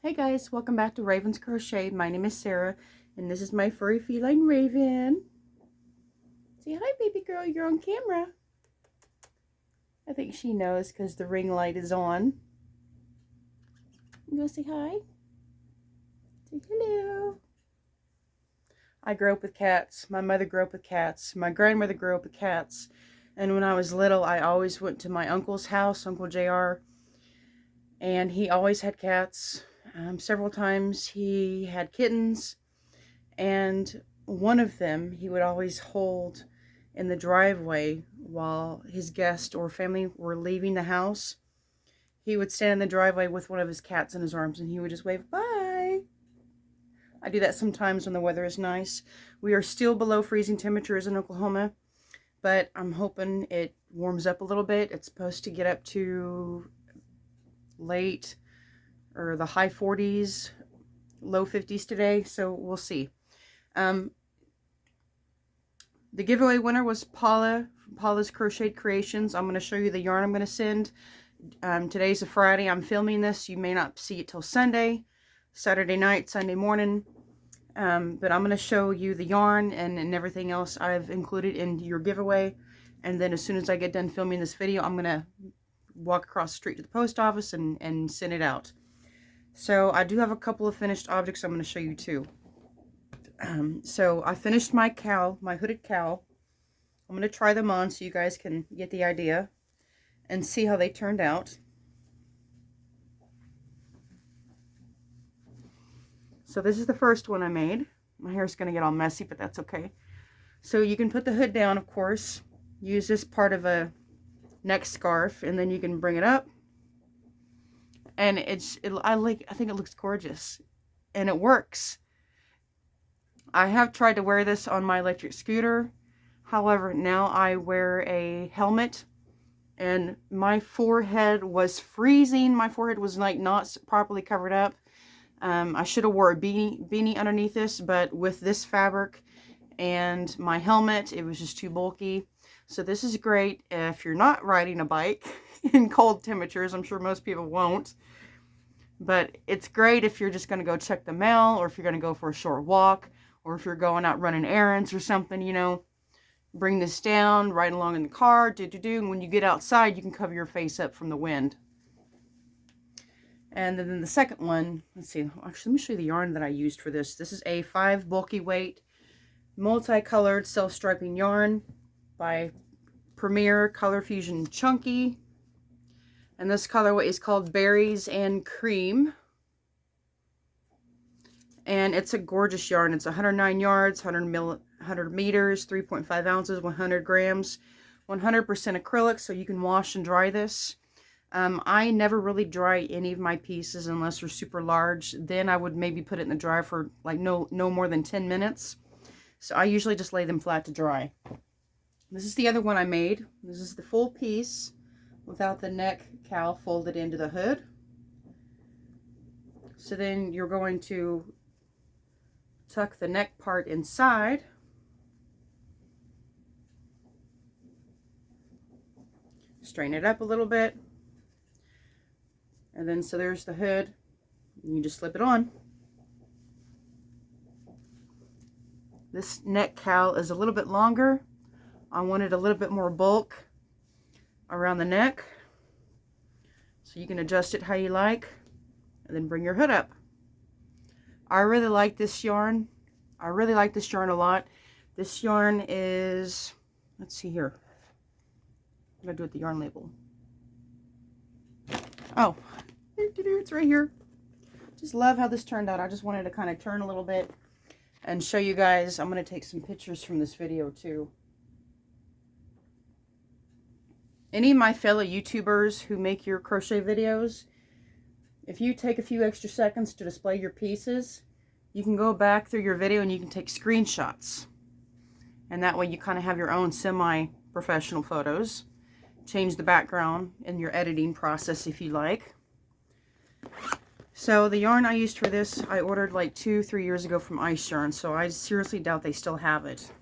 Hey guys, welcome back to Raven's Crochet. My name is Sarah, and this is my furry feline Raven. Say hi, baby girl, you're on camera. I think she knows because the ring light is on. You go say hi? Say hello. I grew up with cats. My mother grew up with cats. My grandmother grew up with cats. And when I was little, I always went to my uncle's house, Uncle JR, and he always had cats. Several times he had kittens, and one of them he would always hold in the driveway while his guest or family were leaving the house. He would stand in the driveway with one of his cats in his arms, and he would just wave, bye. I do that sometimes when the weather is nice. We are still below freezing temperatures in Oklahoma, but I'm hoping it warms up a little bit. It's supposed to get up to late or the high 40s, low 50s today, so we'll see. The giveaway winner was Paula from Paula's Crochet Creations. I'm going to show you the yarn I'm going to send. Today's a Friday. I'm filming this. You may not see it till Sunday, Saturday night, Sunday morning. But I'm going to show you the yarn and everything else I've included in your giveaway. And then as soon as I get done filming this video, I'm going to walk across the street to the post office and send it out. So I do have a couple of finished objects I'm going to show you too. So I finished my cowl, my hooded cowl. I'm going to try them on so you guys can get the idea and see how they turned out. So this is the first one I made. My hair's going to get all messy, but that's okay. So you can put the hood down, of course. Use this part of a neck scarf, and then you can bring it up. And I think it looks gorgeous, and it works. I have tried to wear this on my electric scooter. However, now I wear a helmet, and my forehead was freezing. My forehead was like not properly covered up. I should have wore a beanie underneath this, but with this fabric and my helmet, it was just too bulky. So this is great if you're not riding a bike in cold temperatures. I'm sure most people won't. But it's great if you're just going to go check the mail, or if you're going to go for a short walk, or if you're going out running errands or something, you know. Bring this down, ride along in the car, and when you get outside, you can cover your face up from the wind. And then the second one, let's see, actually, let me show you the yarn that I used for this. This is a 5 bulky weight, multicolored self-striping yarn by Premier Color Fusion Chunky. And this colorway is called Berries and Cream. And it's a gorgeous yarn. It's 109 yards, 100 meters, 3.5 ounces, 100 grams, 100% acrylic, so you can wash and dry this. I never really dry any of my pieces unless they're super large. Then I would maybe put it in the dryer for like no more than 10 minutes. So I usually just lay them flat to dry. This is the other one I made. This is the full piece without the neck cowl folded into the hood. So then you're going to tuck the neck part inside. Straighten it up a little bit. And then so there's the hood. And you just slip it on. This neck cowl is a little bit longer. I wanted a little bit more bulk around the neck. So you can adjust it how you like. And then bring your hood up. I really like this yarn. I really like this yarn a lot. This yarn is, let's see here. I'm going to do it the yarn label. Oh, it's right here. Just love how this turned out. I just wanted to kind of turn a little bit and show you guys. I'm going to take some pictures from this video too. Any of my fellow YouTubers who make your crochet videos, if you take a few extra seconds to display your pieces, you can go back through your video and you can take screenshots. And that way you kind of have your own semi-professional photos. Change the background in your editing process if you like. So the yarn I used for this, I ordered like 2-3 years ago from Ice Yarn, so I seriously doubt they still have it.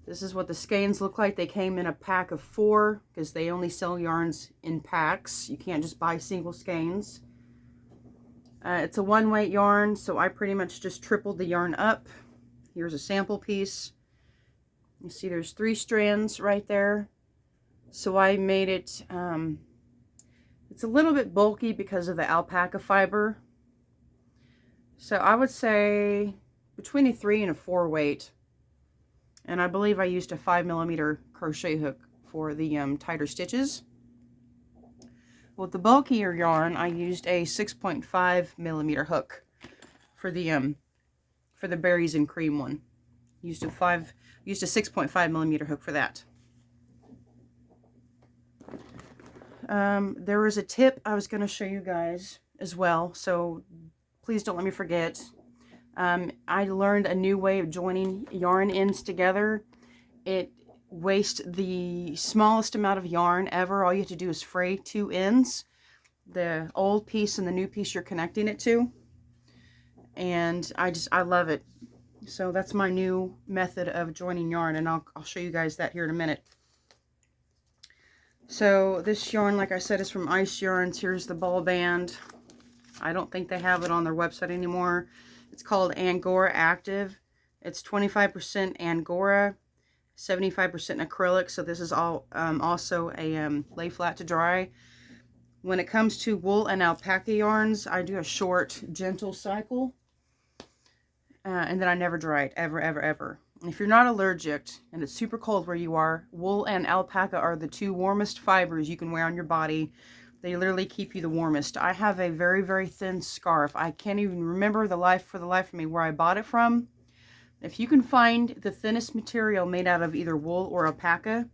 This is what the skeins look like. They came in a pack of 4 because they only sell yarns in packs. You can't just buy single skeins. It's a 1 weight yarn, so I pretty much just tripled the yarn up. Here's a sample piece. You see there's 3 strands right there. So I made it, it's a little bit bulky because of the alpaca fiber. So I would say between a 3 and a 4 weight. And I believe I used a 5mm crochet hook for the tighter stitches. With the bulkier yarn, I used a 6.5mm hook for the berries and cream one. Used a 6.5mm hook for that. There was a tip I was going to show you guys as well, so please don't let me forget. I learned a new way of joining yarn ends together. It wastes the smallest amount of yarn ever. All you have to do is fray 2 ends, the old piece and the new piece you're connecting it to, and I love it. So that's my new method of joining yarn, and I'll show you guys that here in a minute. So this yarn, like I said, is from Ice Yarns. Here's the ball band. I don't think they have it on their website anymore. It's called Angora Active. It's 25% Angora, 75% acrylic. So this is all also a lay flat to dry. When it comes to wool and alpaca yarns, I do a short, gentle cycle. And then I never dry it, ever, ever, ever. If you're not allergic and it's super cold where you are, wool and alpaca are the 2 warmest fibers you can wear on your body. They literally keep you the warmest. I have a very, very thin scarf. I can't even remember for the life of me where I bought it from. If you can find the thinnest material made out of either wool or alpaca,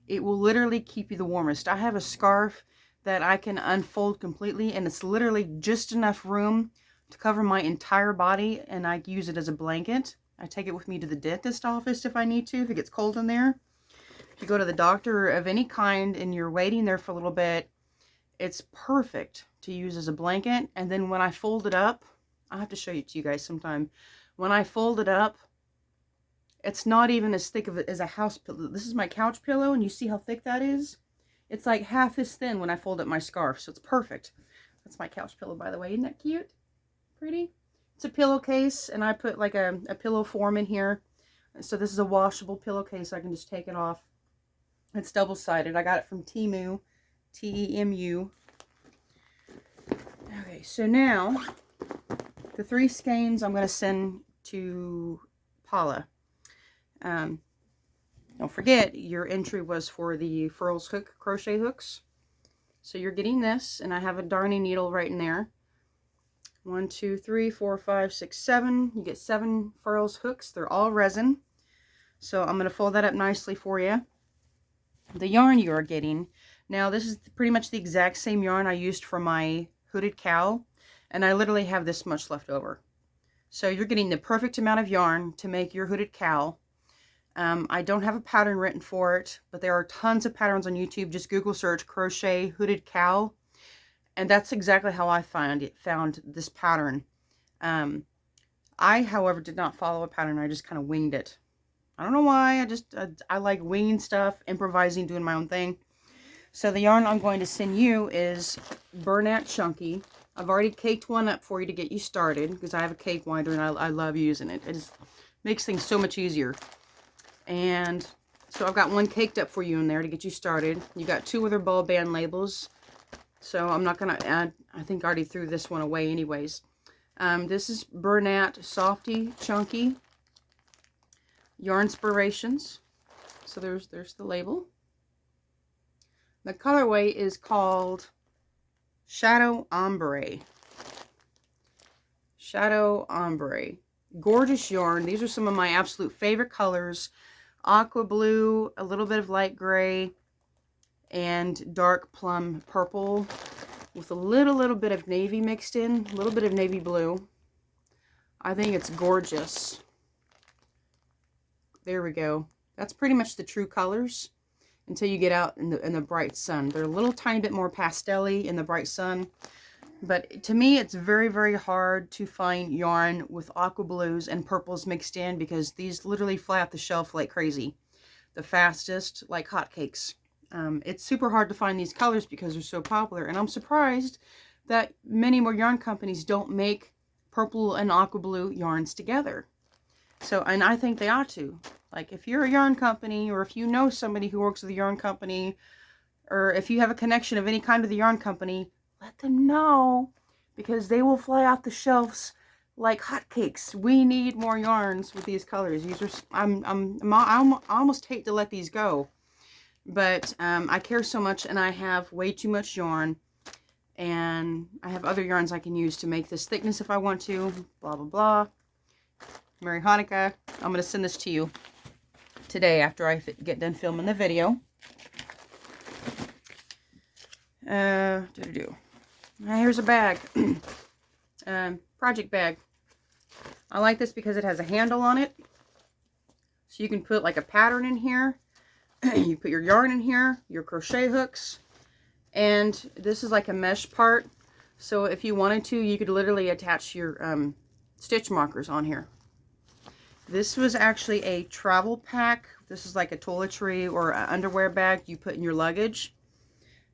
it will literally keep you the warmest. I have a scarf that I can unfold completely, and it's literally just enough room to cover my entire body, and I use it as a blanket. I take it with me to the dentist office if I need to, if it gets cold in there. If you go to the doctor of any kind and you're waiting there for a little bit, it's perfect to use as a blanket. And then when I fold it up, I'll have to show it to you guys sometime. When I fold it up, it's not even as thick as a house pillow. This is my couch pillow, and you see how thick that is? It's like half as thin when I fold up my scarf, so it's perfect. That's my couch pillow, by the way. Isn't that cute? Pretty? It's a pillowcase, and I put like a pillow form in here. So this is a washable pillowcase. I can just take it off. It's double-sided. I got it from Temu. T-E-M-U. Okay, so now the 3 skeins I'm going to send to Paula. Don't forget, your entry was for the furls hook, crochet hooks. So you're getting this, and I have a darning needle right in there. 1, 2, 3, 4, 5, 6, 7. You get 7 furls hooks. They're all resin. So I'm going to fold that up nicely for you. The yarn you are getting, now this is pretty much the exact same yarn I used for my hooded cowl, and I literally have this much left over. So you're getting the perfect amount of yarn to make your hooded cowl. I don't have a pattern written for it, but there are tons of patterns on YouTube. Just Google search crochet hooded cowl, and that's exactly how I found this pattern. I, however, did not follow a pattern. I just kind of winged it. I don't know why. I like winging stuff, improvising, doing my own thing. So the yarn I'm going to send you is Burlap Chunky. I've already caked one up for you to get you started, because I have a cake winder and I love using it. It just makes things so much easier. And so I've got one caked up for you in there to get you started. You got 2 other ball band labels. So I'm not going to add, I think I already threw this one away anyways. This is Burlap Softy Chunky Yarn Inspirations. So there's the label. The colorway is called Shadow Ombre. Shadow Ombre. Gorgeous yarn. These are some of my absolute favorite colors. Aqua blue, a little bit of light gray, and dark plum purple with a little bit of navy mixed in, a little bit of navy blue. I think it's gorgeous. There we go. That's pretty much the true colors until you get out in the bright sun. They're a little tiny bit more pastel-y in the bright sun. But to me, it's very, very hard to find yarn with aqua blues and purples mixed in, because these literally fly off the shelf like crazy. The fastest, like hotcakes. It's super hard to find these colors because they're so popular. And I'm surprised that many more yarn companies don't make purple and aqua blue yarns together. So, and I think they ought to. Like, if you're a yarn company, or if you know somebody who works with a yarn company, or if you have a connection of any kind with the yarn company, let them know, because they will fly off the shelves like hotcakes. We need more yarns with these colors. These are, I almost hate to let these go, but I care so much, and I have way too much yarn, and I have other yarns I can use to make this thickness if I want to. Blah blah blah. Merry Hanukkah. I'm gonna send this to you today after I get done filming the video. Here's a bag. Project bag. I like this because it has a handle on it, so you can put like a pattern in here. You put your yarn in here, your crochet hooks, and this is like a mesh part, so if you wanted to, you could literally attach your stitch markers on here. This was actually a travel pack. This is like a toiletry or an underwear bag you put in your luggage.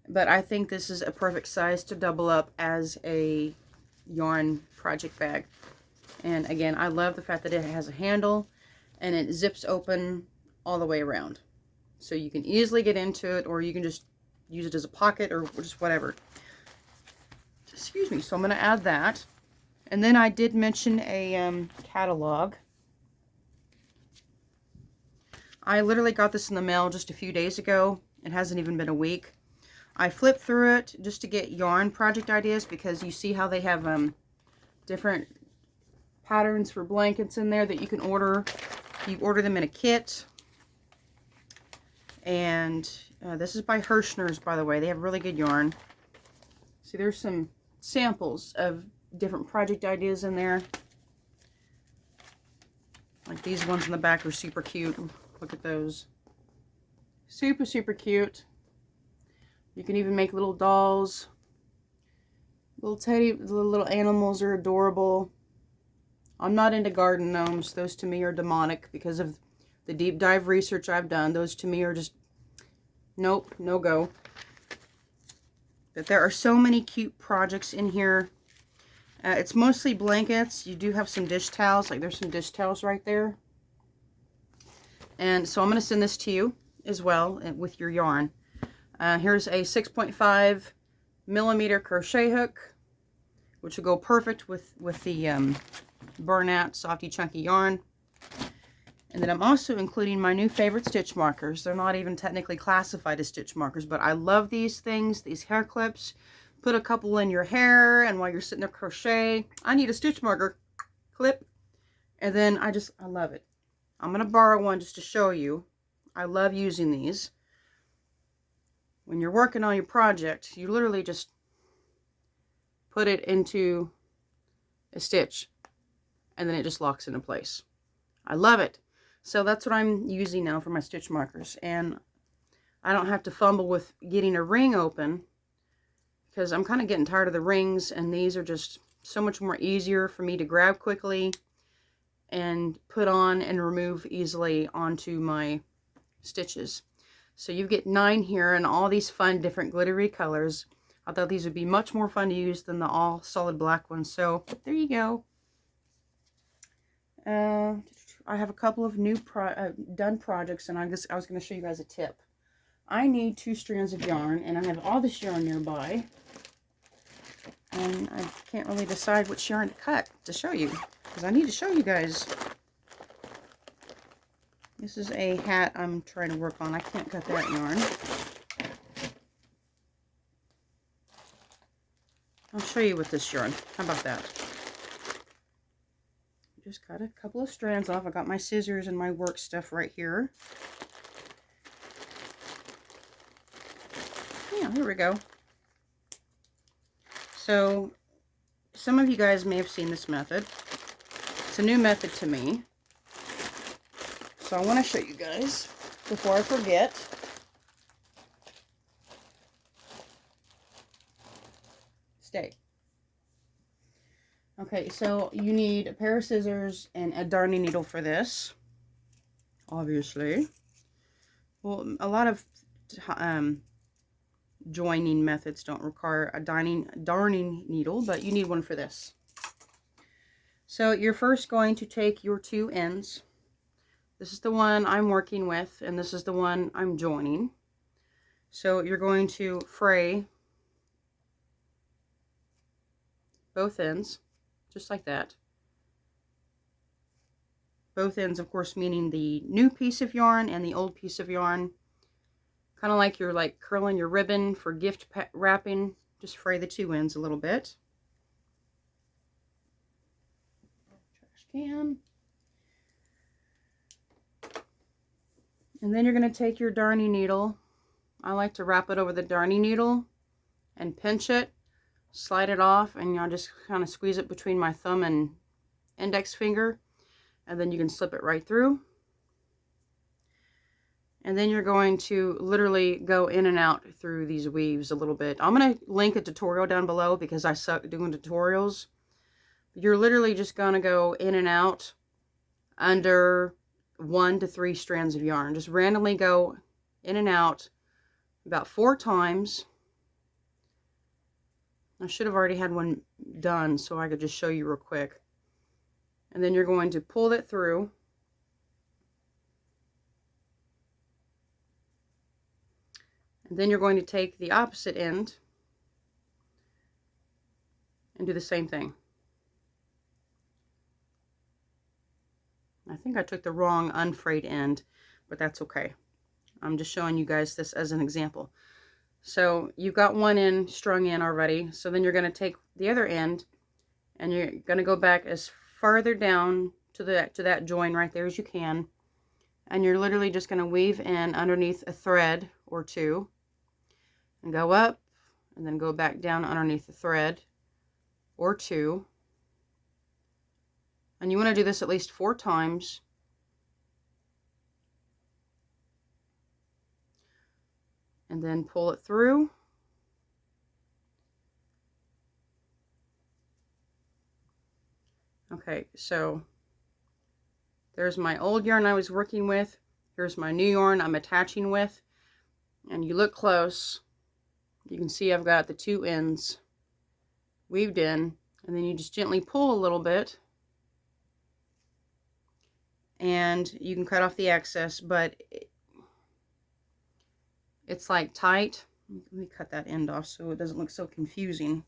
But I think this is a perfect size to double up as a yarn project bag. And again, I love the fact that it has a handle and it zips open all the way around. So you can easily get into it, or you can just use it as a pocket or just whatever. Excuse me. So I'm going to add that. And then I did mention a catalog. I literally got this in the mail just a few days ago. It hasn't even been a week. I flipped through it just to get yarn project ideas, because you see how they have different patterns for blankets in there that you can order. You order them in a kit. And this is by Hirschner's, by the way. They have really good yarn. See, there's some samples of different project ideas in there. Like these ones in the back are super cute. Look at those. Super, super cute. You can even make little dolls. Little animals are adorable. I'm not into garden gnomes. Those to me are demonic because of the deep dive research I've done. Those to me are just, nope, no go. But there are so many cute projects in here. It's mostly blankets. You do have some dish towels. Like there's some dish towels right there. And so I'm going to send this to you as well with your yarn. Here's a 6.5 millimeter crochet hook, which will go perfect with the burnout softy chunky yarn. And then I'm also including my new favorite stitch markers. They're not even technically classified as stitch markers, but I love these things, these hair clips. Put a couple in your hair, and while you're sitting there crochet, I need a stitch marker clip. And then I love it. I'm going to borrow one just to show you. I love using these. When you're working on your project, you literally just put it into a stitch, and then it just locks into place. I love it. So that's what I'm using now for my stitch markers. And I don't have to fumble with getting a ring open, because I'm kind of getting tired of the rings, and these are just so much more easier for me to grab quickly and put on and remove easily onto my stitches. So you get 9 here, and all these fun different glittery colors. I thought these would be much more fun to use than the all solid black ones. So there you go. I have a couple of new done projects, and I was going to show you guys a tip. I need 2 strands of yarn, and I have all this yarn nearby, and I can't really decide which yarn to cut to show you, because I need to show you guys. This is a hat I'm trying to work on. I can't cut that yarn. I'll show you with this yarn. How about that? Just cut a couple of strands off. I got my scissors and my work stuff right here. Yeah, here we go. So, some of you guys may have seen this method. It's a new method to me. So I want to show you guys before I forget. Stay. Okay, so you need a pair of scissors and a darning needle for this, obviously. Well, a lot of joining methods don't require a darning needle, but you need one for this. So you're first going to take your 2 ends. This is the one I'm working with, and this is the one I'm joining. So you're going to fray both ends, just like that. Both ends, of course, meaning the new piece of yarn and the old piece of yarn. Kind of like you're like curling your ribbon for gift wrapping. Just fray the 2 ends a little bit. Trash can. And then you're going to take your darning needle. I like to wrap it over the darning needle and pinch it, slide it off, and I'll just kind of squeeze it between my thumb and index finger, and then you can slip it right through. And then you're going to literally go in and out through these weaves a little bit. I'm going to link a tutorial down below because I suck doing tutorials. You're literally just going to go in and out under 1 to 3 strands of yarn. Just randomly go in and out about 4 times. I should have already had one done so I could just show you real quick. And then you're going to pull it through. And then you're going to take the opposite end and do the same thing. I think I took the wrong unfrayed end, but that's okay. I'm just showing you guys this as an example. So you've got one end strung in already. So then you're going to take the other end and you're going to go back as farther down to that join right there as you can. And you're literally just going to weave in underneath a thread or 2 and go up and then go back down underneath a thread or 2. And you want to do this at least 4 times. And then pull it through. Okay, so there's my old yarn I was working with. Here's my new yarn I'm attaching with. And you look close, you can see I've got the 2 ends weaved in. And then you just gently pull a little bit. And you can cut off the excess, but it's like tight. Let me cut that end off so it doesn't look so confusing.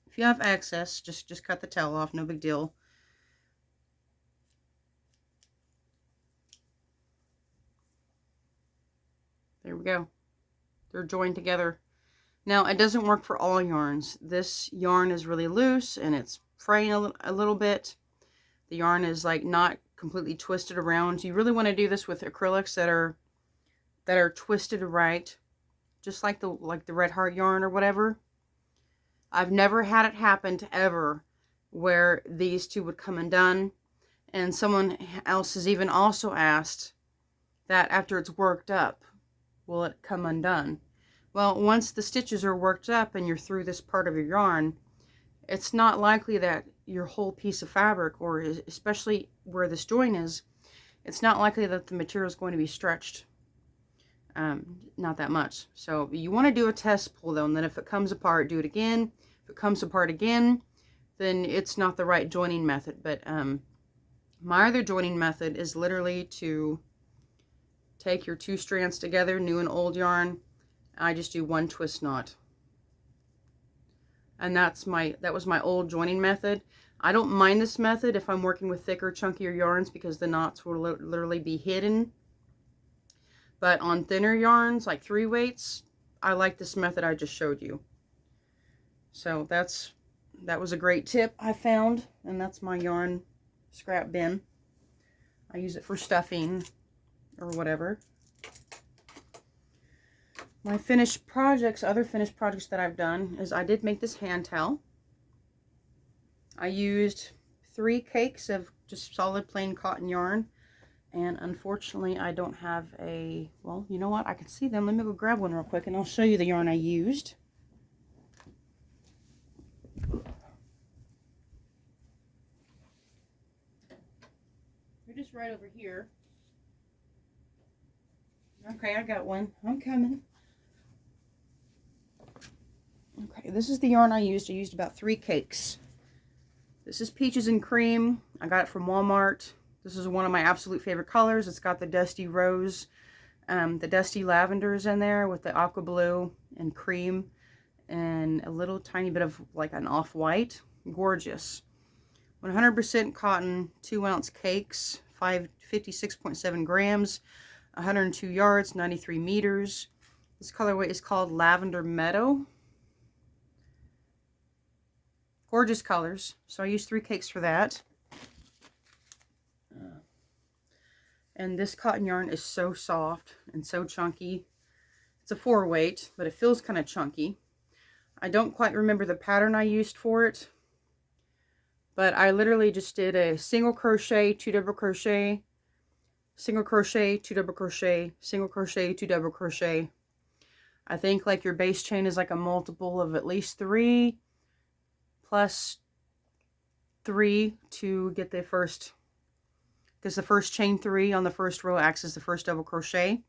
If you have excess, just cut the tail off, no big deal. There we go. They're joined together. Now, it doesn't work for all yarns. This yarn is really loose and it's fraying a little bit. The yarn is like not completely twisted around. You really want to do this with acrylics that are twisted right, just like the red heart yarn or whatever. I've never had it happen to ever where these 2 would come undone. And someone else has even also asked that after it's worked up, will it come undone? Well, once the stitches are worked up and you're through this part of your yarn, it's not likely that your whole piece of fabric, or especially where this join is, it's not likely that the material is going to be stretched. Not that much. So you want to do a test pull though, and then if it comes apart, do it again. If it comes apart again, then it's not the right joining method. But my other joining method is literally to take your 2 strands together, new and old yarn. I just do 1 twist knot. And that was my old joining method. I don't mind this method if I'm working with thicker, chunkier yarns because the knots will literally be hidden. But on thinner yarns, like 3 weights, I like this method I just showed you. So that was a great tip I found, and that's my yarn scrap bin. I use it for stuffing or whatever. My finished projects, other finished projects that I've done is I did make this hand towel. I used 3 cakes of just solid plain cotton yarn. And unfortunately, I don't have a, well, you know what? I can see them. Let me go grab one real quick and I'll show you the yarn I used. They're just right over here. Okay, I got one. I'm coming. Okay, this is the yarn I used. I used about 3 cakes. This is Peaches and Cream. I got it from Walmart. This is one of my absolute favorite colors. It's got the dusty rose, the dusty lavenders in there with the aqua blue and cream and a little tiny bit of like an off-white. Gorgeous. 100% cotton, 2-ounce cakes, 56.7 grams, 102 yards, 93 meters. This colorway is called Lavender Meadow. Gorgeous colors. So I used 3 cakes for that. And this cotton yarn is so soft and so chunky. It's a 4-weight, but it feels kind of chunky. I don't quite remember the pattern I used for it, but I literally just did a single crochet, 2 double crochet, single crochet, 2 double crochet, single crochet, 2 double crochet. I think like your base chain is like a multiple of at least 3 plus 3 to get the first, because the first chain 3 on the first row acts as the first double crochet.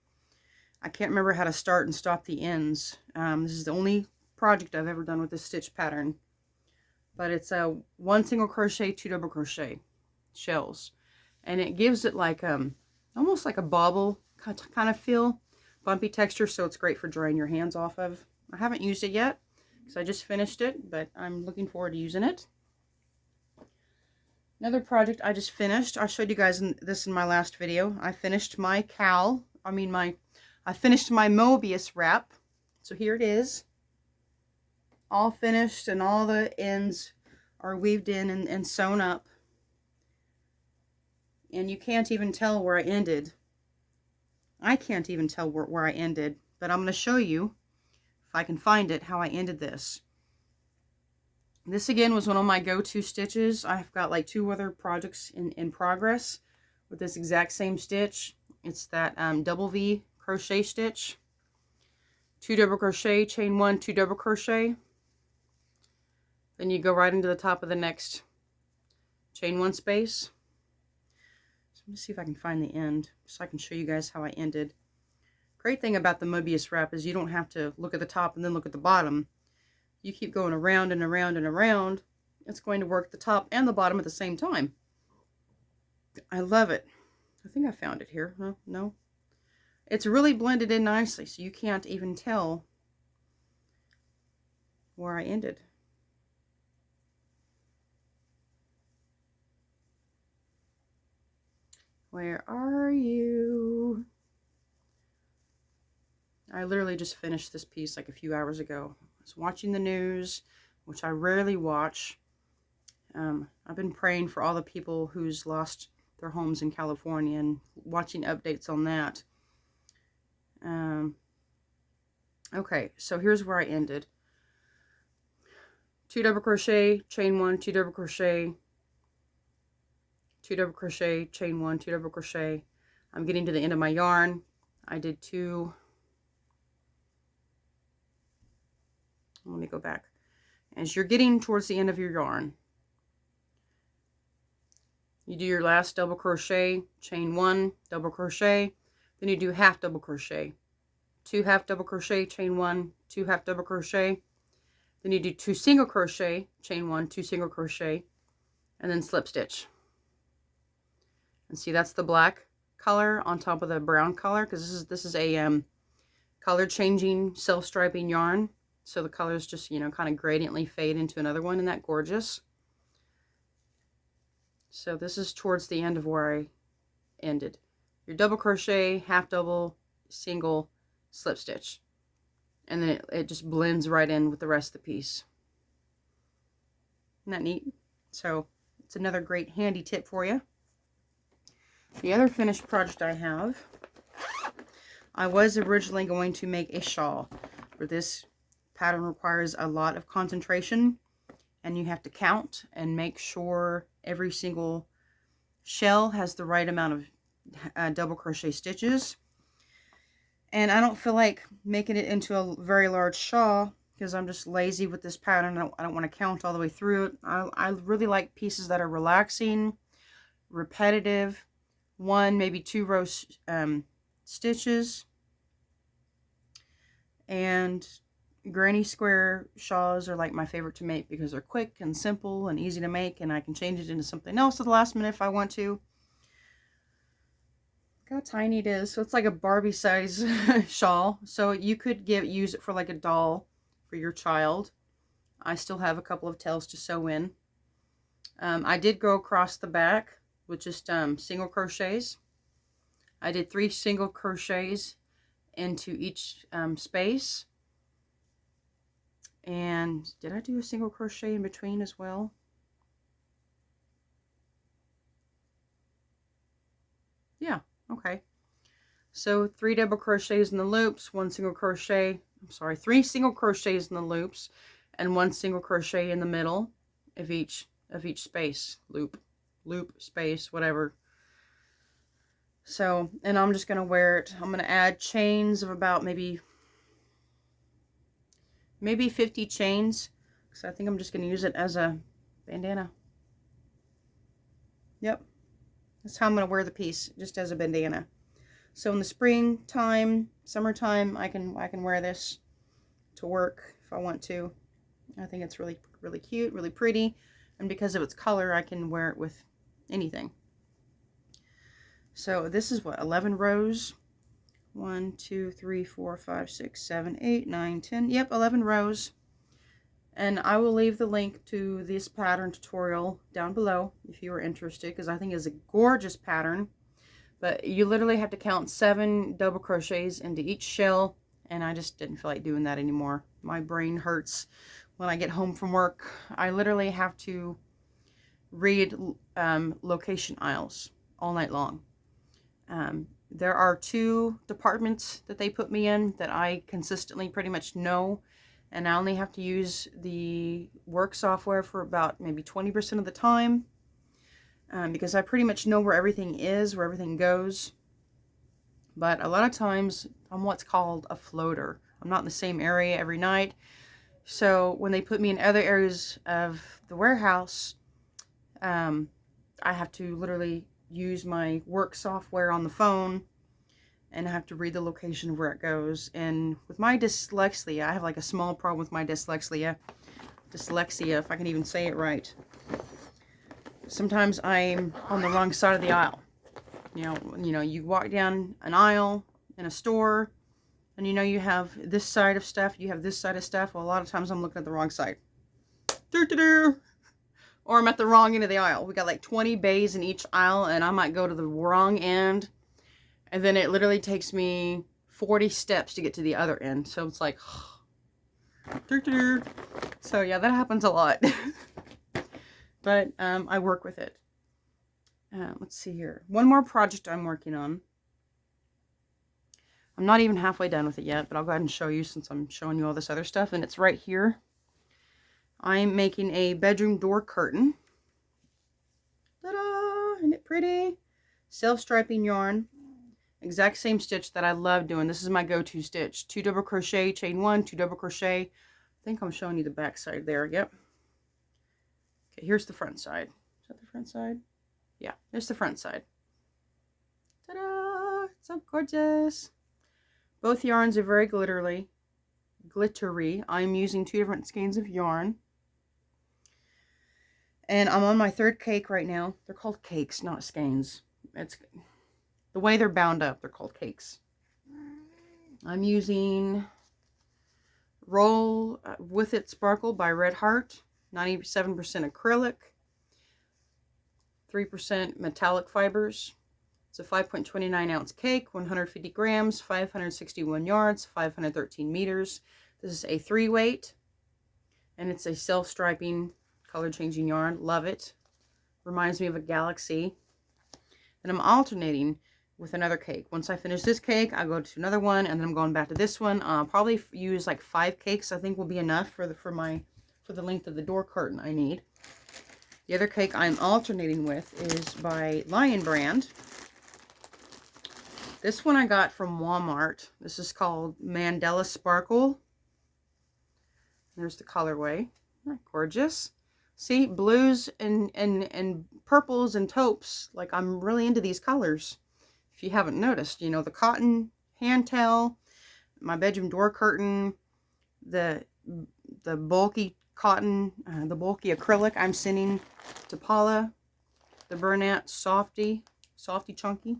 I can't remember how to start and stop the ends. This is the only project I've ever done with this stitch pattern, but it's a 1 single crochet, 2 double crochet shells, and it gives it like almost like a bobble kind of feel, bumpy texture, so it's great for drying your hands off of. I haven't used it yet because I just finished it, but I'm looking forward to using it. Another project I just finished. I showed you guys this in my last video. I finished my I finished my Mobius wrap. So here it is. All finished, and all the ends are weaved in and sewn up. And you can't even tell where I ended. I can't even tell where I ended, but I'm going to show you, if I can find it, how I ended this. This again was one of my go-to stitches. I've got like 2 other projects in progress with this exact same stitch. It's that double V crochet stitch. 2 double crochet, chain 1, 2 double crochet. Then you go right into the top of the next chain 1 space. So let me see if I can find the end so I can show you guys how I ended. Great thing about the Mobius wrap is you don't have to look at the top and then look at the bottom. You keep going around and around and around. It's going to work the top and the bottom at the same time. I love it. I think I found it here. Huh? No. It's really blended in nicely, so you can't even tell where I ended. Where are you? I literally just finished this piece like a few hours ago. I was watching the news, which I rarely watch. I've been praying for all the people who's lost their homes in California and watching updates on that. Okay, so here's where I ended. 2 double crochet, chain 1, 2 double crochet, 2 double crochet, chain 1, 2 double crochet. I'm getting to the end of my yarn. I did 2. Let me go back. As you're getting towards the end of your yarn, you do your last double crochet, chain 1, double crochet, then you do half double crochet, 2 half double crochet, chain 1, 2 half double crochet, then you do 2 single crochet, chain 1, 2 single crochet, and then slip stitch. And see, that's the black color on top of the brown color, because this is a color changing self-striping yarn. So the colors just, you know, kind of gradiently fade into another one. Isn't that gorgeous? So this is towards the end of where I ended. Your double crochet, half double, single, slip stitch. And then it just blends right in with the rest of the piece. Isn't that neat? So it's another great handy tip for you. The other finished project I have, I was originally going to make a shawl. For this pattern requires a lot of concentration, and you have to count and make sure every single shell has the right amount of double crochet stitches. And I don't feel like making it into a very large shawl because I'm just lazy with this pattern. I don't want to count all the way through it. I really like pieces that are relaxing, repetitive, 1 maybe 2 row stitches, and granny square shawls are like my favorite to make because they're quick and simple and easy to make, and I can change it into something else at the last minute if I want to. Look how tiny it is. So it's like a Barbie size shawl. So you could use it for like a doll for your child. I still have a couple of tails to sew in. I did go across the back with just single crochets. I did 3 single crochets into each space. And did I do a single crochet in between as well? Yeah, okay. So 3 double crochets in the loops, 1 single crochet, I'm sorry, 3 single crochets in the loops, and 1 single crochet in the middle of each space, loop, space, whatever. So, and I'm just going to wear it. I'm going to add chains of about maybe 50 chains, because I think I'm just going to use it as a bandana. Yep, that's how I'm going to wear the piece, just as a bandana. So in the springtime, summertime, I can wear this to work if I want to. I think it's really, really cute, really pretty, and because of its color, I can wear it with anything. So this is what, 11 rows? 1, 2, 3, 4, 5, 6, 7, 8, 9, 10. Yep, 11 rows. And I will leave the link to this pattern tutorial down below if you are interested, because I think it's a gorgeous pattern. But you literally have to count 7 double crochets into each shell, and I just didn't feel like doing that anymore. My brain hurts when I get home from work. I literally have to read location aisles all night long. There are 2 departments that they put me in that I consistently pretty much know, and I only have to use the work software for about maybe 20% of the time, because I pretty much know where everything is, where everything goes. But a lot of times I'm what's called a floater. I'm not in the same area every night. So when they put me in other areas of the warehouse, I have to literally use my work software on the phone, and I have to read the location of where it goes. And with my dyslexia, I have like a small problem with my dyslexia, if I can even say it right. Sometimes I'm on the wrong side of the aisle. You know, you walk down an aisle in a store, and you know you have this side of stuff, you have this side of stuff. Well, a lot of times I'm looking at the wrong side. Or I'm at the wrong end of the aisle. We got like 20 bays in each aisle, and I might go to the wrong end, and then it literally takes me 40 steps to get to the other end. So it's like, so yeah, that happens a lot. But I work with it. Let's see here. One more project I'm working on. I'm not even halfway done with it yet, but I'll go ahead and show you since I'm showing you all this other stuff, and it's right here. I'm making a bedroom door curtain. Ta-da! Isn't it pretty? Self-striping yarn. Exact same stitch that I love doing. This is my go-to stitch. 2 double crochet, chain 1, 2 double crochet. I think I'm showing you the back side there. Yep. Okay, here's the front side. Is that the front side? Yeah, there's the front side. Ta-da! It's so gorgeous. Both yarns are very glittery. I'm using 2 different skeins of yarn. And I'm on my 3rd cake right now. They're called cakes, not skeins. It's the way they're bound up. They're called cakes. I'm using Roll With It Sparkle by Red Heart. 97% acrylic. 3% metallic fibers. It's a 5.29 ounce cake, 150 grams, 561 yards, 513 meters. This is a 3 weight, and it's a self-striping color changing yarn. Love it. Reminds me of a galaxy. And I'm alternating with another cake. Once I finish this cake, I go to another one, and then I'm going back to this one. I'll probably use like 5 cakes. I think will be enough for the length of the door curtain I need. The other cake I'm alternating with is by Lion Brand. This one I got from Walmart. This is called Mandela Sparkle. There's the colorway. Isn't that gorgeous? See, blues and purples and taupes. Like, I'm really into these colors. If you haven't noticed, you know, the cotton hand towel, my bedroom door curtain, the bulky cotton, the bulky acrylic I'm sending to Paula, the Bernat Softy Chunky.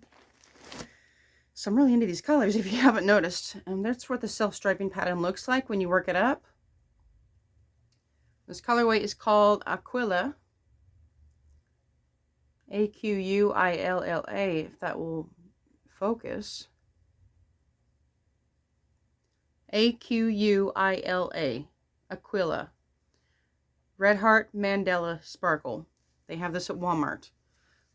So I'm really into these colors, if you haven't noticed. And that's what the self-striping pattern looks like when you work it up. This colorway is called Aquila. Aquilla, if that will focus. Aquilla, Aquila. Red Heart Mandela Sparkle. They have this at Walmart.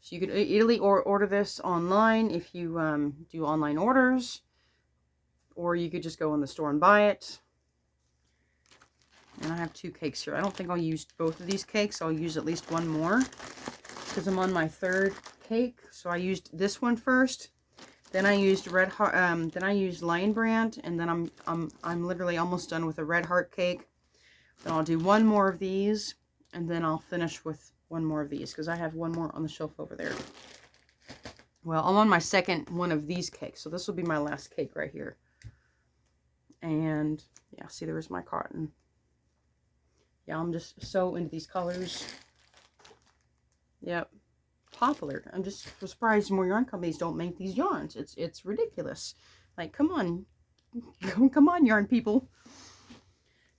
So you could easily order this online if you do online orders. Or you could just go in the store and buy it. And I have 2 cakes here. I don't think I'll use both of these cakes. I'll use at least one more. Because I'm on my 3rd cake. So I used this one first. Then I used then I used Lion Brand, and then I'm literally almost done with a Red Heart cake. Then I'll do one more of these, and then I'll finish with one more of these because I have one more on the shelf over there. Well, I'm on my 2nd one of these cakes, so this will be my last cake right here. And yeah, see, there's my cotton. Yeah, I'm just so into these colors. Yep. Popular. I'm just surprised more yarn companies don't make these yarns. It's ridiculous. Like, come on. Come on, yarn people.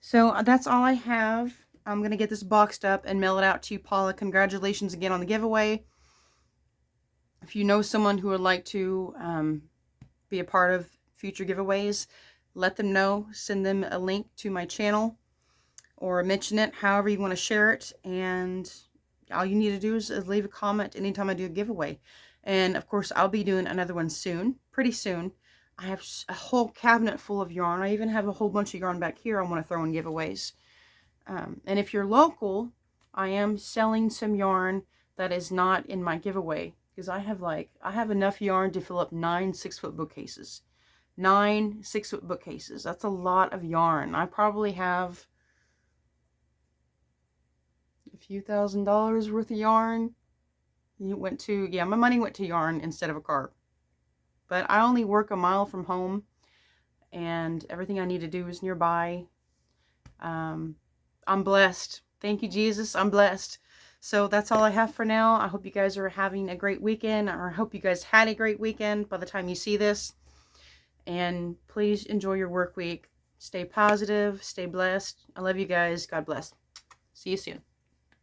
So that's all I have. I'm going to get this boxed up and mail it out to you, Paula. Congratulations again on the giveaway. If you know someone who would like to be a part of future giveaways, let them know. Send them a link to my channel or mention it however you want to share it. And all you need to do is leave a comment anytime I do a giveaway. And of course, I'll be doing another one soon, pretty soon. I have a whole cabinet full of yarn. I even have a whole bunch of yarn back here I want to throw in giveaways. And if you're local, I am selling some yarn that is not in my giveaway. Because I have enough yarn to fill up 9 6-foot bookcases. 9 6-foot bookcases. That's a lot of yarn. I probably have a few $1,000s worth of yarn. My money went to yarn instead of a car. But I only work a mile from home, and everything I need to do is nearby. I'm blessed. Thank you, Jesus. I'm blessed. So that's all I have for now. I hope you guys are having a great weekend, or I hope you guys had a great weekend by the time you see this. And please enjoy your work week. Stay positive. Stay blessed. I love you guys. God bless. See you soon.